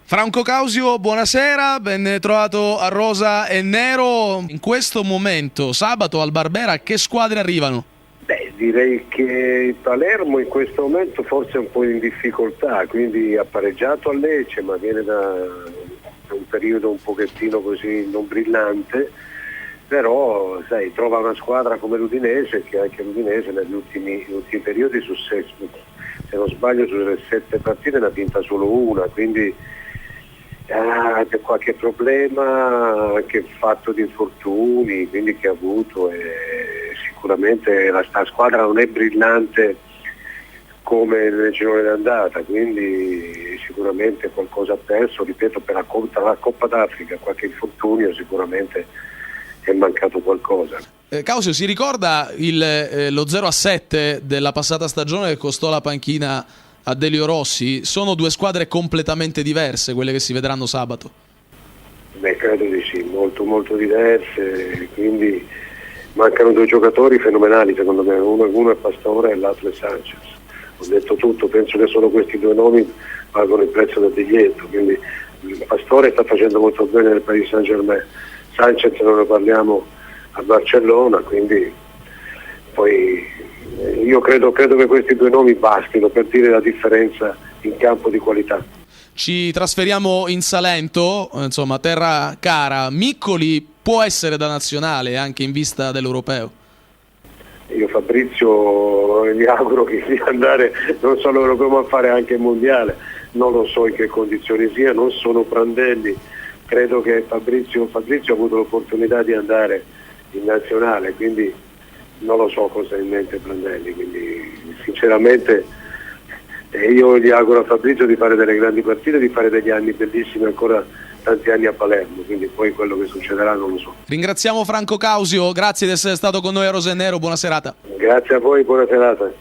Franco Causio, buonasera, ben trovato a Rosa e Nero. In questo momento, sabato al Barbera, che squadre arrivano? Direi che il Palermo in questo momento forse è un po' in difficoltà, quindi ha pareggiato a Lecce, ma viene da un periodo un pochettino così non brillante, però sai, trova una squadra come l'Udinese, che anche l'Udinese negli ultimi periodi se non sbaglio sulle 7 partite ne ha vinta solo una, quindi c'è qualche problema anche fatto di infortuni, quindi che ha avuto, e sicuramente la squadra non è brillante come nel girone d'andata, quindi sicuramente qualcosa ha perso, ripeto, per la Coppa d'Africa, qualche infortunio sicuramente è mancato qualcosa. Causio, si ricorda lo 0-7 della passata stagione che costò la panchina a Delio Rossi? Sono due squadre completamente diverse quelle che si vedranno sabato. Credo di sì, molto molto diverse, quindi mancano due giocatori fenomenali secondo me, uno è Pastore e l'altro è Sanchez. Ho detto tutto, penso che solo questi due nomi valgono il prezzo del biglietto, quindi Pastore sta facendo molto bene nel Paris Saint-Germain, Sanchez non ne parliamo a Barcellona, quindi poi io credo che questi due nomi bastino per dire la differenza in campo di qualità. Ci trasferiamo in Salento, insomma terra cara. Miccoli può essere da nazionale anche in vista dell'Europeo? Io Fabrizio gli auguro che sia andare non solo all'Europeo ma a fare anche il mondiale, non lo so in che condizioni sia, non sono Prandelli, credo che Fabrizio ha avuto l'opportunità di andare in nazionale, quindi non lo so cosa ha in mente Prandelli, quindi sinceramente io gli auguro a Fabrizio di fare delle grandi partite, di fare degli anni bellissimi, ancora tanti anni a Palermo, quindi poi quello che succederà non lo so. Ringraziamo Franco Causio, grazie di essere stato con noi a Rosa e Nero, buona serata. Grazie a voi, buona serata.